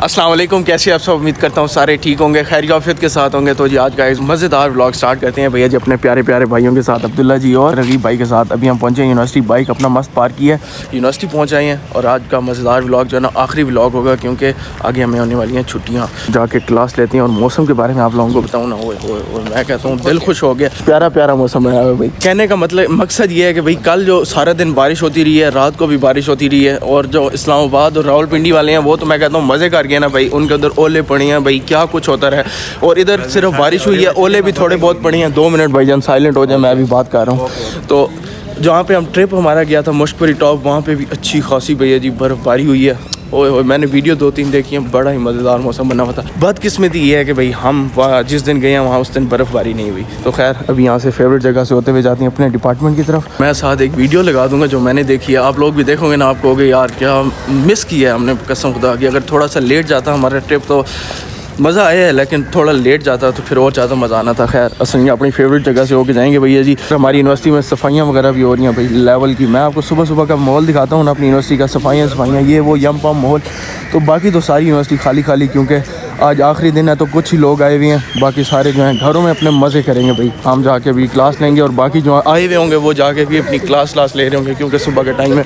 अस्सलाम वालेकुम, कैसे आप सब। उम्मीद करता हूँ सारे ठीक होंगे, खैर आफियत के साथ होंगे। तो जी आज का मज़ेदार व्लॉग स्टार्ट करते हैं भैया जी अपने प्यारे प्यारे भाइयों के साथ, अब्दुल्ला जी और रगीब भाई के साथ। अभी हम पहुँचे यूनिवर्सिटी, बाइक अपना मस्त पार्क किया है, यूनिवर्सिटी पहुँच आए हैं। और आज का मज़ेदार व्लॉग जो है ना आखिरी व्लॉग होगा, क्योंकि आगे हमें होने वाली हैं छुट्टियाँ। जाके क्लास लेते हैं और मौसम के बारे में आप लोगों को बताऊँ ना, वो मैं कहता हूँ दिल खुश हो गया। प्यारा प्यारा मौसम है भाई। कहने का मकसद ये है कि भाई कल जो सारा दिन बारिश होती रही है, रात को भी बारिश होती रही है, और जो इस्लामाबाद और रावलपिंडी वाले हैं वो तो मैं कहता हूँ मज़े कर गए ना भाई। उनके उधर ओले पड़ी हैं भाई, क्या कुछ होता रहा है। और इधर सिर्फ बारिश हुई है, ओले भी थोड़े बहुत पड़ी हैं। 2 मिनट भाईजान साइलेंट हो जाए, मैं अभी बात कर रहा हूँ। तो जहाँ पे हम ट्रिप हमारा गया था मुश्कपुरी टॉप, वहाँ पे भी अच्छी खासी भैया जी बर्फ़बारी हुई है। ओए मैंने वीडियो 2-3 देखी हैं, बड़ा ही मज़ेदार मौसम बना हुआ था। बदकिस्मती ये है कि भाई हम जिस दिन गए हैं वहाँ उस दिन बर्फ़बारी नहीं हुई। तो खैर अभी यहाँ से फेवरेट जगह से होते हुए जाती हैं अपने डिपार्टमेंट की तरफ। मैं साथ एक वीडियो लगा दूंगा जो मैंने देखी है, आप लोग भी देखोगे ना, आप कहोगे यार क्या मिस किया है हमने कसम खुदा की। अगर थोड़ा सा लेट जाता हमारा ट्रिप तो मज़ा आया है, लेकिन थोड़ा लेट जाता तो फिर और ज़्यादा मज़ा आना था। खैर असल अपनी फेवरेट जगह से होके जाएंगे भैया जी। हमारी यूनिवर्सिटी में सफाइयाँ वगैरह भी हो रही हैं भाई लेवल की। मैं आपको सुबह सुबह का माहौल दिखाता हूँ ना अपनी यूनिवर्सिटी का, सफाइयाँ ये वो यम पम माहौल। तो बाकी तो सारी यूनिवर्सिटी खाली खाली, क्योंकि आज आखिरी दिन है तो कुछ ही लोग आए हुए हैं। बाकी सारे जो हैं घरों में अपने मज़े करेंगे भाई। हम जाके भी क्लास लेंगे और बाकी जो आए हुए होंगे वो जाके भी अपनी क्लास ले रहे होंगे, क्योंकि सुबह के टाइम में।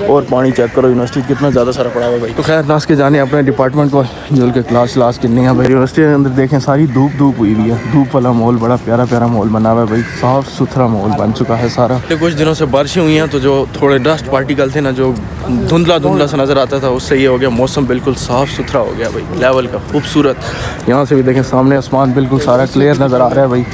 और पानी चेक करो यूनिवर्सिटी कितना ज़्यादा सारा पड़ा हुआ भाई। तो खैर नाश के जाने अपने डिपार्टमेंट को जल के क्लास कितने हैं भाई। यूनिवर्सिटी के अंदर देखें सारी धूप हुई हुई है, धूप वाला माहौल, बड़ा प्यारा प्यारा माहौल बना हुआ है भाई। साफ़ सुथरा माहौल बन चुका है सारा। कुछ दिनों से बारिशें हुई हैं तो जो थोड़े डस्ट पार्टिकल थे ना, जो धुंधला सा नज़र आता था, उससे ये हो गया मौसम बिल्कुल साफ़ सुथरा हो गया भाई, लेवल का खूबसूरत। यहाँ से भी देखें सामने आसमान बिल्कुल सारा क्लियर नज़र आ रहा है भाई।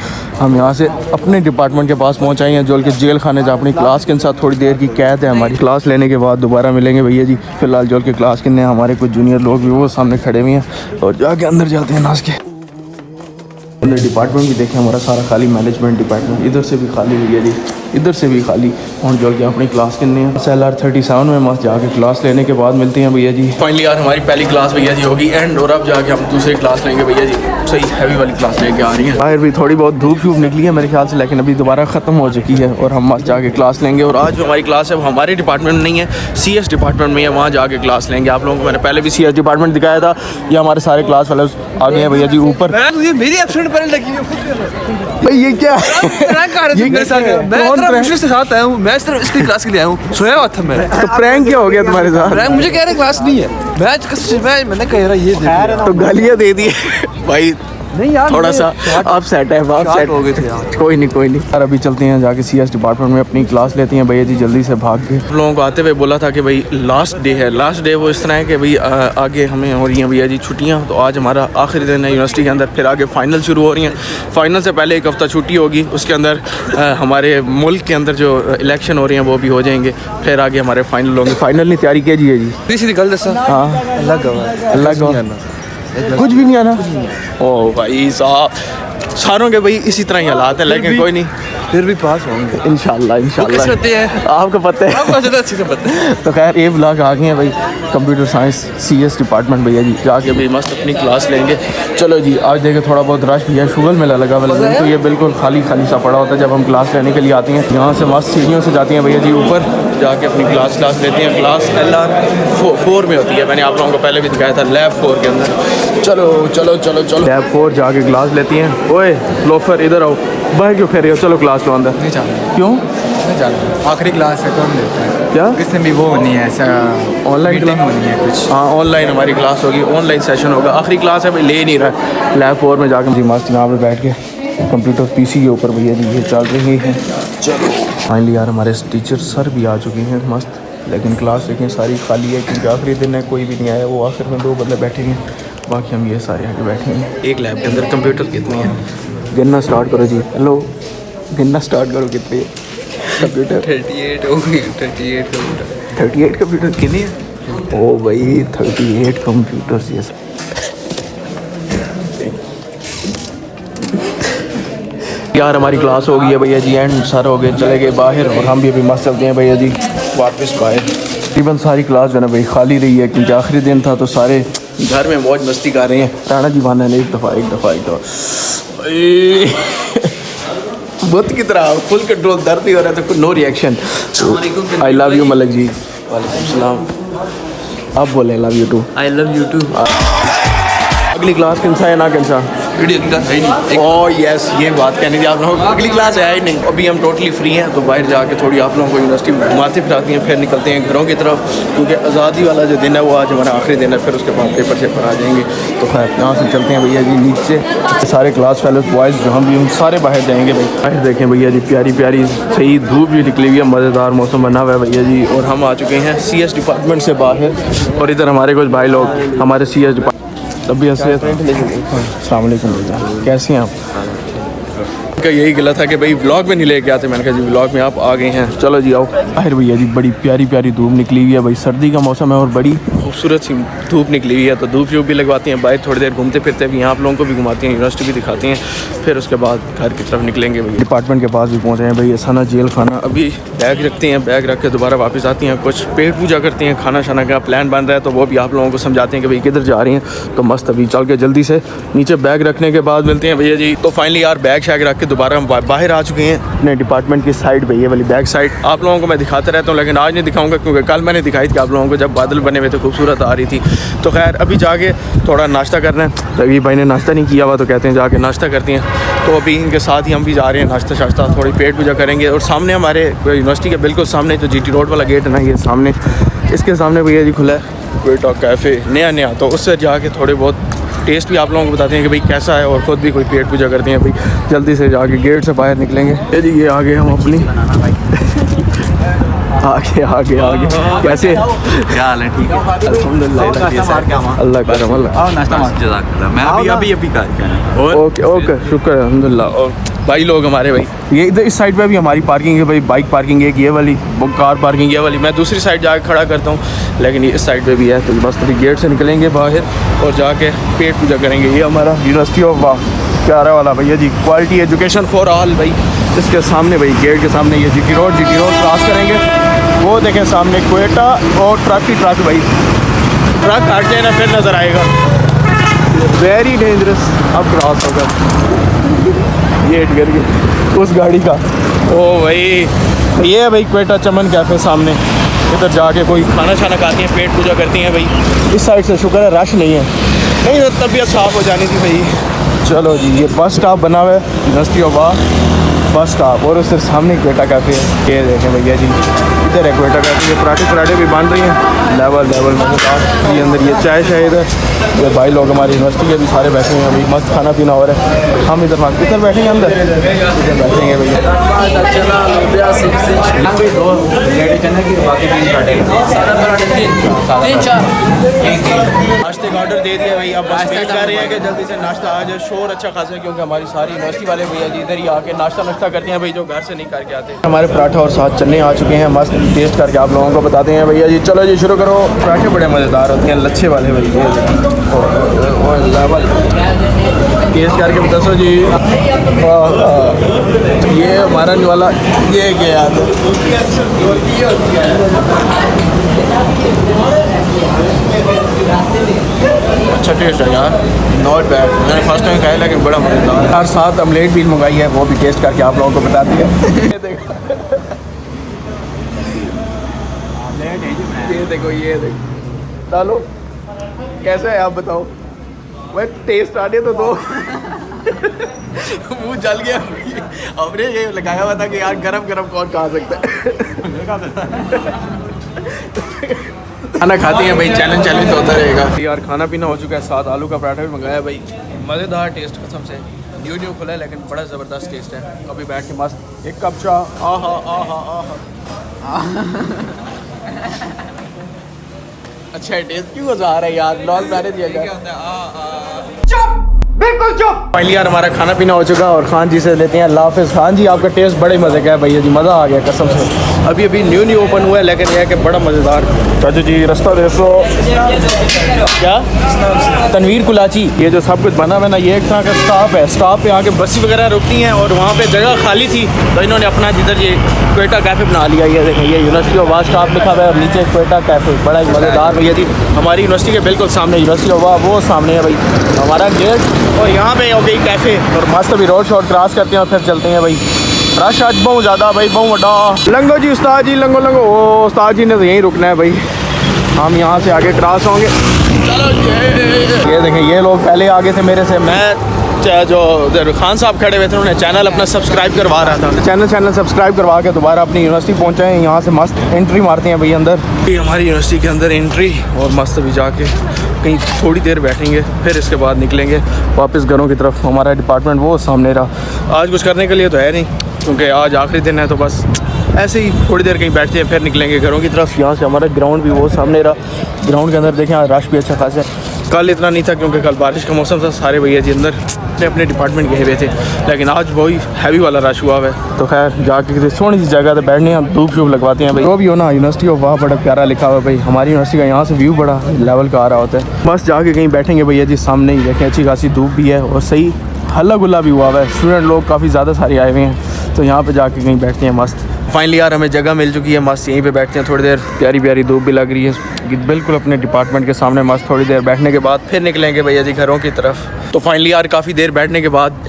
हम यहाँ से अपने डिपार्टमेंट के पास पहुँच आए हैं, जो कि जेल खाने जहाँ अपनी क्लास के साथ थोड़ी देर की कैद है हमारी। क्लास लेने के बाद दोबारा मिलेंगे भैया जी। फिलहाल जो के क्लास के हमारे कुछ जूनियर लोग भी वो सामने खड़े हुए हैं, और जाके अंदर जाते हैं नाश के अंदर। डिपार्टमेंट भी देखें हमारा सारा खाली, मैनेजमेंट डिपार्टमेंट इधर से भी खाली हुई है जी, इधर से भी खाली। और जो कि अपनी क्लास के हैं SLR 37 में मस्त जाके क्लास लेने के बाद मिलते हैं भैया जी। फाइनली यार हमारी पहली क्लास भैया जी होगी एंड, और अब जाके हम दूसरी क्लास लेंगे भैया जी। सही हैवी वाली क्लास लेके आ रही है। बाहर भी थोड़ी बहुत धूप निकली है मेरे ख्याल से, लेकिन अभी दोबारा ख़त्म हो चुकी है और हम मस्त जाके क्लास लेंगे। और आज जो हमारी क्लास है वो हमारे डिपार्टमेंट में नहीं है, CS डिपार्टमेंट में है, वहाँ जाके क्लास लेंगे। आप लोगों को मैंने पहले भी CS डिपार्टमेंट दिखाया था। ये हमारे सारे क्लास वाले आ गए हैं भैया जी ऊपर। मेरी एब्सेंट पहले लगी है भाई ये क्या है? मैं साथ आया हूँ, मैं सिर्फ इसकी क्लास के लिए आया हूँ, सोया हुआ था मैं। तो प्रैंक क्या हो गया तुम्हारे साथ? मुझे कह रहे क्लास नहीं है, मैंने कह रहा ये तो गालियाँ दे दी भाई। नहीं यार, थोड़ा सा आप सेट है, आप सेट हो गए थे यार। कोई नहीं यार। अभी चलते हैं जाके CS डिपार्टमेंट में अपनी क्लास लेते हैं भैया जी जल्दी से भाग के। लोगों को आते हुए बोला था कि भाई लास्ट डे है। लास्ट डे वो इस तरह है कि भाई आगे हमें हो रही हैं भैया जी छुट्टियां। तो आज हमारा आखिरी दिन है यूनिवर्सिटी के अंदर, फिर आगे फ़ाइनल शुरू हो रही हैं। फ़ाइनल से पहले एक हफ़्ता छुट्टी होगी, उसके अंदर हमारे मुल्क के अंदर जो इलेक्शन हो रही हैं वो भी हो जाएंगे, फिर आगे हमारे फ़ाइनल होंगे। फ़ाइनल की तैयारी कीजिए जी। हाँ अल्लाह कुछ भी नहीं आना। ओ भाई साहब सारों के भाई इसी तरह ही हालात है, लेकिन कोई नहीं, फिर भी पास होंगे इंशाल्लाह। आपको पता है, आपको अच्छे से पता है। तो खैर ये ब्लॉग आ गए हैं भाई कंप्यूटर साइंस CS डिपार्टमेंट भैया जी। जाके भी मस्त अपनी क्लास लेंगे। चलो जी आज देखे थोड़ा बहुत रश भी है, शुगर मेला लगा हुआ है तो ये बिल्कुल खाली सा पड़ा होता है जब हम क्लास लेने के लिए आते हैं। यहाँ से मस्त सीढ़ियों से जाती हैं भैया जी ऊपर, जाके अपनी क्लास लेते हैं। क्लास LR 4 में होती है, मैंने आप लोगों को पहले भी दिखाया था, लैब 4 के अंदर। चलो लैब 4 जाके क्लास लेती हैं। ओए लोफर इधर आओ, बाहर क्यों फेर रहे हो? चलो क्लास लो अंदर। नहीं जाना, क्यों नहीं जाना, आखिरी क्लास है तो हम लेते हैं। क्या किसने भी वो नहीं है ऐसा ऑनलाइन मीटिंग होनी है कुछ? हाँ ऑनलाइन हमारी क्लास होगी, ऑनलाइन सेशन होगा। आखिरी क्लास है भाई, ले नहीं रहा। लैब 4 में जाकर जी मस्त यहाँ पे बैठ के कंप्यूटर PC के ऊपर भैया जी ये चल रही है। चलो फाइनली यार हमारे टीचर सर भी आ चुके हैं मस्त, लेकिन क्लास देखें सारी खाली है क्योंकि आखिरी दिन है, कोई भी नहीं आया। वो आखिर में 2 बंदे बैठे हैं, बाकी हम ये सारे आगे बैठे हैं। एक लैब के अंदर कंप्यूटर कितने हैं? गिनना स्टार्ट करो जी। हेलो गिनना स्टार्ट करो, कितने कंप्यूटर? 38 हो गए, 38 कंप्यूटर कितने हैं? ओ भाई 38 कंप्यूटर्स। ये यार हमारी क्लास हो गई है भैया जी एंड सर हो गए चले गए बाहर, और हम भी अभी मस्त चलते हैं भैया जी वापस बाहर। तकरीबन सारी क्लास जो है ना भाई खाली रही है क्योंकि आखिरी दिन था तो सारे घर में मौज मस्ती कर रहे हैं। राणा जी बहाना ने एक दफ़ा बुत की तरह फुल कंट्रोल, दर्द ही हो रहा था, कुछ no reaction. I love you Malak ji. वालेकुम सलाम। आप बोले love you too. I love you too. अगली क्लास किनसा है ना किनसा? ओह यस, ये बात कहनी थी आप लोगों को, अगली क्लास है ही नहीं। अभी हम टोटली फ्री हैं, तो बाहर जाके थोड़ी आप लोगों को यूनिवर्सिटी घुमाते फिराती हैं, फिर निकलते हैं घरों की तरफ, क्योंकि आज़ादी वाला जो दिन है वो आज हमारा आखिरी दिन है। फिर उसके बाद पेपर शेपर आ जाएंगे। तो खैर यहाँ से चलते हैं भैया जी नीचे, सारे क्लास फेलोज बॉयज़ जहाँ भी हम सारे बाहर जाएंगे भाई। बाहर देखें भैया जी, प्यारी प्यारी सही धूप भी निकली हुई है, मज़ेदार मौसम बना हुआ है भैया जी। और हम आ चुके हैं CS डिपार्टमेंट से बाहर, और इधर हमारे कुछ भाई लोग हमारे CS डिपार्टमेंट। तभी अस्सलाम वालेकुम भैया, कैसे हैं आप? का यही गला था कि भाई व्लॉग में नहीं लेके आते, मैंने कहा जी व्लॉग में आप आ गए हैं, चलो जी आओ। बाहर भैया जी बड़ी प्यारी प्यारी धूप निकली हुई है भाई, सर्दी का मौसम है और बड़ी खूबसूरत सी धूप निकली हुई है। तो धूप भी लगवाती हैं, बाहर थोड़ी देर घूमते फिरते भी, यहाँ आप लोगों को भी घुमाती हैं, यूनिवर्सिटी भी दिखाती हैं, फिर उसके बाद घर की तरफ निकलेंगे भाई। डिपार्टमेंट के पास भी पहुँचे हैं भाई, असाना जेल खाना। अभी बैग रखते हैं, बैग रख के दोबारा वापस आती हैं, कुछ पेट पूजा करती हैं, खाना शाना का प्लान बन रहा है, तो वो भी आप लोगों को समझाते हैं कि भाई किधर जा रही हैं। तो मस्त अभी चल के जल्दी से नीचे बैग रखने के बाद मिलते हैं भैया जी। तो फाइनली यार बैग शैग रख के दोबारा हम बाहर आ चुके हैं अपने डिपार्टमेंट की साइड पे, ये वाली बैक साइड। आप लोगों को मैं दिखाता रहता हूँ, लेकिन आज नहीं दिखाऊंगा, क्योंकि कल मैंने दिखाई थी आप लोगों को, जब बादल बने हुए थे, खूबसूरत आ रही थी। तो खैर अभी जाके थोड़ा नाश्ता करना है, तो अभी भाई ने नाश्ता नहीं किया हुआ, तो कहते हैं जाके नाश्ता करती हैं। तो अभी इनके साथ ही हम भी जा रहे हैं, नाश्ता शाश्ता थोड़ी पेट पूजा करेंगे। और सामने हमारे यूनिवर्सिटी के बिल्कुल सामने जो GT रोड वाला गेट है ना, ये सामने, इसके सामने भैया जी खुला है क्वेटा कैफ़े नया, तो उससे जाके थोड़े बहुत टेस्ट भी आप लोगों को बताते हैं कि भाई कैसा है, और ख़ुद भी कोई पेट पूजा करते हैं भाई। जल्दी से जाके गेट से बाहर निकलेंगे। ये जी ये आगे हम अपनी आगे कैसे क्या हाल है? ठीक है अल्हम्दुलिल्लाह, अल्लाह करम अल्लाह। मैं अभी ओके शुक्र अल्हम्दुलिल्लाह। और भाई लोग हमारे भाई, ये इधर इस साइड पे भी हमारी पार्किंग है भाई, बाइक पार्किंग एक ये वाली, वो कार पार्किंग ये वाली। मैं दूसरी साइड जाके खड़ा करता हूँ, लेकिन ये इस साइड पे भी है। तो बस अभी गेट से निकलेंगे बाहर और जाके पेट पूजा करेंगे। ये हमारा यूनिवर्सिटी ऑफ प्यारा वाला भैया जी, क्वालिटी एजुकेशन फॉर ऑल भाई। इसके सामने भाई गेट के सामने ये GT रोड क्रॉस करेंगे, वो देखें सामने क्वेटा और ट्रक भाई, ट्रक हट जाए ना फिर नज़र आएगा, वेरी डेंजरस। अब क्रॉस होगा गेट करके उस गाड़ी का। ओ भाई ये है भाई क्वेटा चमन कैफ़े सामने, इधर जाके कोई खाना शाना खाती हैं, पेट पूजा करती हैं भाई। इस साइड से शुक्र है रश नहीं है, नहीं तो तबीयत साफ़ हो जानी थी भाई। चलो जी ये बस स्टॉप बना हुआ है यूनिवर्सिटी ऑफ बस स्टॉप, और उससे सामने क्वेटा कैफ़े है। ये देखें भैया जी, इधर है क्वेटा कैफ़े। ये पराठे भी बन रही हैं लेवल मज़ेदार। ये अंदर ये चाय शायद है। ये भाई लोग हमारी यूनिवर्सिटी के भी सारे बैठे हैं, अभी मस्त खाना पीना हो रहा है। हम इधर बैठेंगे, अंदर इधर बैठेंगे भैया। नाश्ते का ऑर्डर दे दिया भाई, अब बस वेट कर रहे हैं कि जल्दी से नाश्ता आ जाए। शोर अच्छा खासा है, क्योंकि हमारी सारी यूनिवर्सिटी वाले भैया जी इधर ही आके नाश्ता करते हैं भाई, जो घर से नहीं करके आते। हमारे पराठा और साथ चने आ चुके हैं, मस्त टेस्ट करके आप लोगों को बताते हैं भैया जी। चलो जी शुरू करो। पराठे बड़े मज़ेदार होते हैं, लच्छे वाले भाई, लेवल टेस्ट करके बताओ जी। ये हमारा वाला ये क्या याद है, अच्छा टेस्ट है यार, नॉट बैड। मैंने फर्स्ट टाइम खाया लेकिन बड़ा मज़ेदार। हर साथ ऑमलेट भी मंगाई है, वो भी टेस्ट करके आप लोगों को बताती है। ये देखो डालो, कैसा है आप बताओ। वह टेस्ट आने तो दो। मुँह जल गया, हमने ये लगाया हुआ था कि यार गरम कौन खा सकता है। खाना खाती हैं भाई, चैलेंज तो होता रहेगा यार। खाना पीना हो चुका है, साथ आलू का पराठा भी मंगाया भाई, मज़ेदार टेस्ट कसम से। न्यू खुला है लेकिन बड़ा ज़बरदस्त टेस्ट है। अभी बैठ के मस्त एक कप चाय, अच्छा है टेस्ट। क्यों मज़ा आ रहा है यार, लॉल मैंने दिया गया। बिल्कुल चुप। पहली यार हमारा खाना पीना हो चुका है, और खान जी से लेते हैं अल्लाह हाफ़िज़। खान जी आपका टेस्ट बड़े मज़े का है भैया जी, मज़ा आ गया कसम से। अभी न्यू ओपन हुआ है, लेकिन यह है कि बड़ा मज़ेदार। चाचू जी रास्ता देखो क्या, तनवीर कुलाची। ये जो सब कुछ बना हुआ है ना, ये एक तरह का स्टॉप है। स्टॉप पे आके बसें वगैरह रुकती हैं, और वहाँ पे जगह खाली थी तो इन्होंने अपना जिधर ये क्वेटा कैफ़े बना लिया। ये देखें, ये यूनिवर्सिटी ऑफ वाह स्टॉप लिखा हुआ है, और नीचे क्वेटा कैफ़े, बड़ा ही मज़ेदार भैया जी। हमारी यूनिवर्सिटी के बिल्कुल सामने यूनिवर्सिटी ऑफ वाह, वो सामने है भाई हमारा गेट, और यहाँ पे हो गई कैफ़े। और मस्त अभी रोड शॉट क्रॉस करते हैं और फिर चलते हैं भाई। रश आज बहुत ज़्यादा भाई, बहुत बड़ा। लंगो जी उस्ताद जी, लंगो। ओ उस्ताद जी ने तो यहीं रुकना है भाई, हम यहाँ से आगे क्रॉस होंगे। चलो ये देखें, ये लोग पहले आगे थे मेरे से। मैं जो उधर खान साहब खड़े हुए थे, उन्होंने चैनल अपना सब्सक्राइब करवा रहा था। चैनल सब्सक्राइब करवा के दोबारा अपनी यूनिवर्सिटी पहुंचे हैं। यहाँ से मस्त एंट्री मारते हैं भाई अंदर। ये हमारी यूनिवर्सिटी के अंदर एंट्री, और मस्त अभी जाके कहीं थोड़ी देर बैठेंगे, फिर इसके बाद निकलेंगे वापस घरों की तरफ। हमारा डिपार्टमेंट वो सामने रहा। आज कुछ करने के लिए तो है नहीं, क्योंकि आज आखिरी दिन है, तो बस ऐसे ही थोड़ी देर कहीं बैठते हैं, फिर निकलेंगे घरों की तरफ। यहाँ से हमारा ग्राउंड भी वो सामने रहा। ग्राउंड के अंदर देखें, आज रश भी अच्छा खासा है। कल इतना नहीं था क्योंकि कल बारिश का मौसम था, सारे भैया जी अंदर अपने डिपार्टमेंट गए हुए थे, लेकिन आज वही हैवी वाला रश हुआ है। तो खैर जाके किसी सोनी सी जगह पे बैठने हम धूप शूप लगवाते हैं भाई। जो भी हो ना, यूनिवर्सिटी ऑफ वाह बड़ा प्यारा लिखा हुआ है भाई। हमारी यूनिवर्सिटी का यहाँ से व्यू बड़ा लेवल का आ रहा होता है। बस जाके कहीं बैठेंगे भैया जी, सामने ही देखें अच्छी खासी धूप भी है और सही हल्ला गुल्ला भी हुआ है। स्टूडेंट लोग काफ़ी ज़्यादा सारे आए हुए हैं, तो यहाँ पे जाके कहीं बैठते हैं मस्त। फाइनली यार हमें जगह मिल चुकी है, मस्त यहीं पे बैठते हैं थोड़ी देर। प्यारी प्यारी धूप भी लग रही है बिल्कुल अपने डिपार्टमेंट के सामने। मस्त थोड़ी देर बैठने के बाद फिर निकलेंगे भैया जी घरों की तरफ। तो फाइनली यार काफ़ी देर बैठने के बाद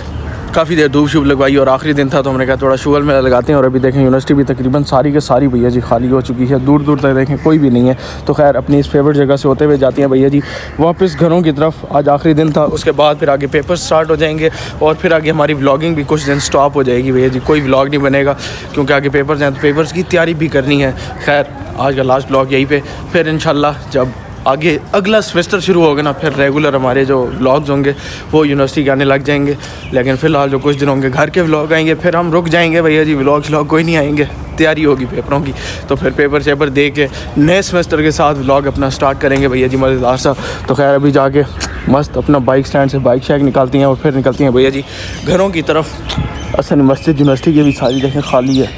काफ़ी देर धूप शूप लगवाई, और आखिरी दिन था तो हमने कहा थोड़ा शुगर में लगाते हैं। और अभी देखें यूनिवर्सिटी भी तकरीबन सारी के सारी भैया जी खाली हो चुकी है, दूर दूर तक देखें कोई भी नहीं है। तो खैर अपनी इस फेवरेट जगह से होते हुए जाते हैं भैया जी वापस घरों की तरफ। आज आखिरी दिन था, उसके बाद फिर आगे पेपर स्टार्ट हो जाएंगे, और फिर आगे हमारी व्लॉगिंग भी कुछ दिन स्टॉप हो जाएगी भैया जी। कोई व्लॉग नहीं बनेगा क्योंकि आगे पेपर्स हैं, तो पेपर्स की तैयारी भी करनी है। खैर आज का लास्ट व्लॉग यहीं पे, फिर इंशाल्लाह जब आगे अगला सेमेस्टर शुरू होगा ना, फिर रेगुलर हमारे जो व्लॉग्स होंगे वो यूनिवर्सिटी के आने लग जाएंगे। लेकिन फ़िलहाल जो कुछ दिन होंगे घर के व्लॉग आएंगे, फिर हम रुक जाएंगे भैया जी, व्लॉग कोई नहीं आएंगे। तैयारी होगी पेपरों की, तो फिर पेपर दे के नए सेमेस्टर के साथ व्लॉग अपना स्टार्ट करेंगे भैया जी मज़ेदार सा। तो खैर अभी जाके मस्त अपना बाइक स्टैंड से बाइक शैक निकालती हैं और फिर निकलती हैं भैया जी घरों की तरफ। असल मस्जिद यूनिवर्सिटी की भी सारी देखें खाली है,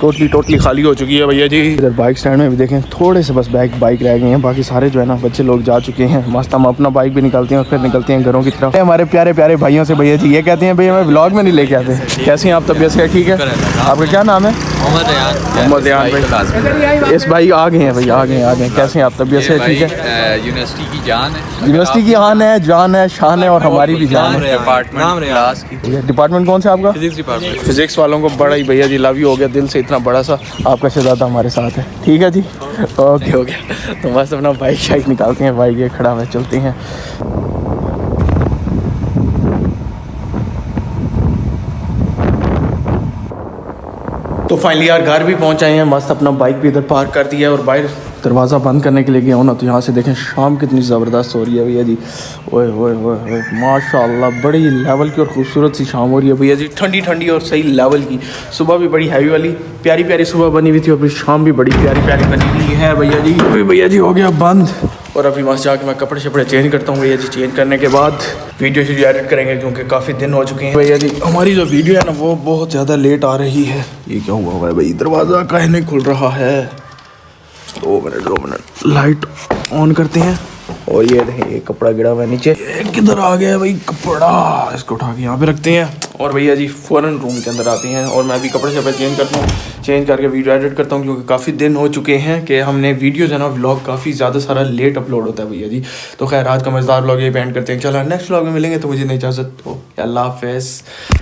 टोटली खाली हो चुकी है भैया जी। इधर बाइक स्टैंड में भी देखें थोड़े से बस बाइक रह गए हैं, बाकी सारे जो है ना बच्चे लोग जा चुके हैं। मस्त हम अपना बाइक भी निकालते हैं और फिर निकलते हैं घरों की तरफ। हमारे प्यारे प्यारे भाइयों से भैया जी ये कहते हैं भाई हमें व्लॉग में नहीं लेके आते। कैसे हैं आप, तबीयत से ठीक है? आपका क्या नाम है? मोहम्मद यान भाई। इस भाई आ गए हैं भाई, आ गए। कैसे हैं आप, तबीयत से ठीक है? यूनिवर्सिटी की जान है, यूनिवर्सिटी की जान है शान है, और हमारी भी जान है। डिपार्टमेंट कौन सा आपका? Physics department. फिजिक्स वालों को बड़ा ही भैया जी लव यू हो गया दिल से, इतना बड़ा सा आपका शहजादा हमारे साथ है। ठीक है जी, ओके हो गया। तो बस अपना बाइक शाइक निकालते हैं, बाइक ये खड़ा हुआ चलते हैं। तो फाइनली यार घर भी पहुंच आए हैं, मस्त अपना बाइक भी इधर पार्क कर दिया है, और बाहर दरवाज़ा बंद करने के लिए गया हूँ ना, तो यहाँ से देखें शाम कितनी ज़बरदस्त हो रही है भैया जी। ओए ओए ओए माशाल्लाह बड़ी लेवल की और ख़ूबसूरत सी शाम हो रही है भैया जी, ठंडी ठंडी और सही लेवल की। सुबह भी बड़ी हैवी वाली प्यारी प्यारी सुबह बनी हुई थी, और फिर शाम भी बड़ी प्यारी प्यारी बनी हुई है भैया जी। अभी भैया जी हो गया बंद, और अभी वहाँ जाके मैं कपड़े शपड़े चेंज करता हूँ भैया जी। चेंज करने के बाद वीडियो शीडियो एडिट करेंगे, क्योंकि काफ़ी दिन हो चुके हैं भैया जी। हमारी जो वीडियो है ना वो बहुत ज़्यादा लेट आ रही है। ये क्या हुआ है भाई, दरवाज़ा काहे नहीं खुल रहा है? 2 मिनट लाइट ऑन करते हैं। और ये देखें ये कपड़ा गिरा हुआ है नीचे, ये किधर आ गया है भाई कपड़ा? इसको उठा के यहाँ पे रखते हैं, और भैया जी फ़ौरन रूम के अंदर आते हैं। और मैं अभी कपड़े शपड़े चेंज करता हूँ, चेंज करके वीडियो एडिट करता हूँ, क्योंकि काफ़ी दिन हो चुके हैं कि हमने वीडियो जो है ना व्लॉग काफ़ी ज़्यादा सारा लेट अपलोड होता है भैया जी। तो खैर आज का मज़ेदार व्लॉग ये एंड करते हैं। चलो नेक्स्ट व्लॉग में मिलेंगे, तो मुझे नहीं इजाज़त, तो अल्लाह हाफ़िज़।